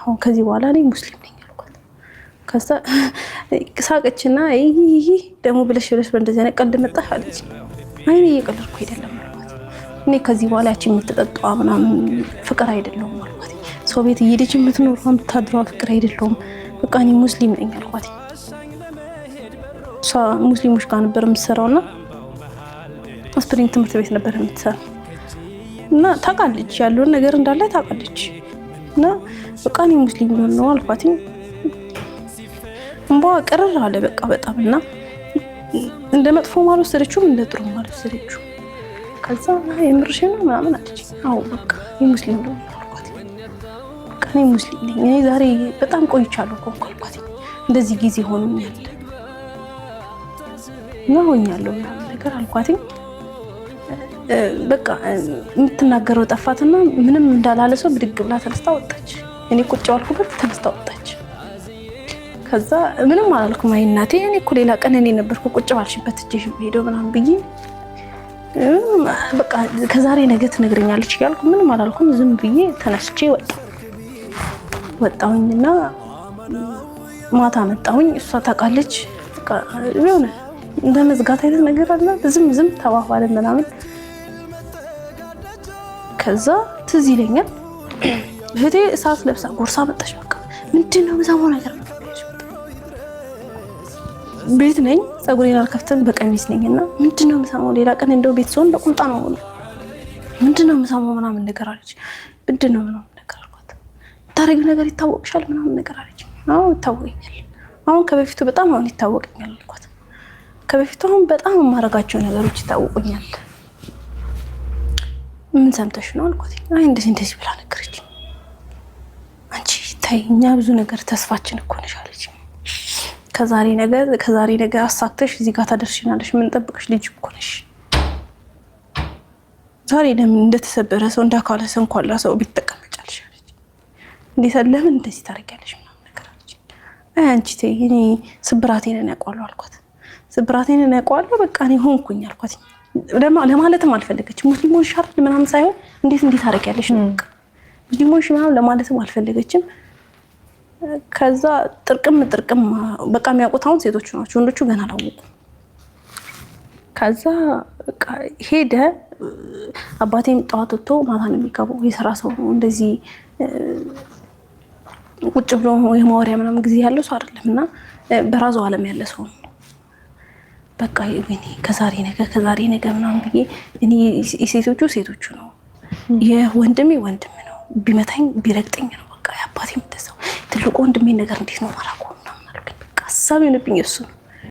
አሁን ከዚህ በኋላ እኔ ሙስሊም ነኝ አልኳት። ከዛ ሳቀችና ይሄ ደግሞ ብለሽ በእንደዚህ አይነት ቀልድ መጣሽ አለች። አይ እኔ እየቀለድኩ አይደለም አልኳት። እኔ ከዚህ በኋላ ያቺ የምትጠጣው ምናምን ፍቅር አይደለሁም አልኳት። ሰው ቤት እየሄደች የምትኖረው የምታድረው ፍቅር አይደለሁም። በቃ እኔ ሙስሊም ነኝ አልኳት። እሷ ሙስሊሞች ጋር ነበር የምትሰራውና ስፕሪንግ ትምህርት ቤት ነበር የምትሰራው እና ታውቃለች ያለውን ነገር እንዳለ ታውቃለች። እና በቃ እኔ ሙስሊም ነው አልኳት። እንባ ቀረር አለ በቃ በጣም እና እንደ መጥፎ ማለት ወሰደችው እንደ ጥሩ ማለት ወሰደችው። ከዛ የምርሽ ነው ምናምን አለች። አዎ በቃ እኔ ሙስሊም ነው አልኳት። በቃ እኔ ሙስሊም ነኝ እኔ ዛሬ በጣም ቆይቻለሁ እኮ አልኳት። እንደዚህ ጊዜ ሆኖኛል እና ሆኛለሁ ምናምን ነገር አልኳት። በቃ የምትናገረው ጠፋትና ምንም እንዳላለ ሰው ብድግ ብላ ተነስታ ወጣች። እኔ ቁጭ አልኩበት ተነስታ ወጣች። ከዛ ምንም አላልኩም። አይ እናቴ እኔ እኮ ሌላ ቀን እኔ ነበርኩ ቁጭ ባልሽበት እጄሽ ሄዶ ምናምን ብዬ በቃ ከዛሬ ነገ ትነግረኛለች እያልኩ ምንም አላልኩም። ዝም ብዬ ተነስቼ ወጣሁኝና ማታ መጣሁኝ። እሷ ታውቃለች። በቃ የሆነ እንደ መዝጋት አይነት ነገር አለ። ዝም ተባባልን ምናምን። ከዛ ትዝ ይለኛል እህቴ እሳት ለብሳ ጎርሳ መጣች። በቃ ምንድነው የምሰማው ነገር ቤት ነኝ ፀጉሬን አልከፍተን በቀሚስ ነኝና ምንድነው የምሰማው? ሌላ ቀን እንደው ቤት ሰውን በቁምጣ ነው ምንድነው የምሰማው ምናምን ነገር አለች። ምንድነው ምናምን ነገር አልኳት። ታሪክ ነገር ይታወቅሻል ምናምን ነገር አለች። አዎ ይታወቀኛል። አሁን ከበፊቱ በጣም አሁን ይታወቀኛል አልኳት። ከበፊቱ አሁን በጣም የማደርጋቸው ነገሮች ይታወቁኛል። ምን ሰምተሽ ነው አልኳት። አይ እንደዚህ ብላ ነገረች። አንቺ ታይ እኛ ብዙ ነገር ተስፋችን እኮ ነሽ አለች። ከዛሬ ነገ አሳክተሽ እዚህ ጋር ታደርሽናለሽ። ምን ጠብቅሽ ልጅ እኮ ነሽ። ዛሬ ለምን እንደተሰበረ ሰው እንዳካለ ሰው እንኳን ላ ሰው ቢተቀመጫለሽ አለች። እንዴት ለምን እንደዚህ ታደርጊያለሽ ምናምን ነገር አለች። አይ አንቺ ተይ እኔ ስብራቴን ያውቃለሁ አልኳት። ስብራቴን ያውቃለሁ በቃ እኔ ሆንኩኝ አልኳት። ለማለትም አልፈለገችም። ሙስሊሞች ሻርት ምናምን ሳይሆን እንዴት ታደርጊያለሽ ነው በቃ ሙስሊሞች ምናምን ለማለትም አልፈለገችም። ከዛ ጥርቅም በቃ የሚያውቁት አሁን ሴቶቹ ናቸው፣ ወንዶቹ ገና አላወቁም። ከዛ በቃ ሄደ። አባቴም ጠዋት ወጥቶ ማታ ነው የሚገባው። የሥራ ሰው ነው። እንደዚህ ቁጭ ብሎ የማወሪያ ምናምን ጊዜ ያለው ሰው አይደለም እና በራሱ ዓለም ያለ ሰው ነው። በቃ እኔ ከዛሬ ነገ ምናምን ብዬ እኔ ሴቶቹ ነው የወንድሜ ወንድም ነው። ቢመታኝ ቢረግጠኝ ነው በቃ የአባቴም እንደዛው። ትልቁ ወንድሜ ነገር እንዴት ነው ማራቆ ምናምን አልኩኝ። በቃ ሀሳብ የሆነብኝ እሱ ነው።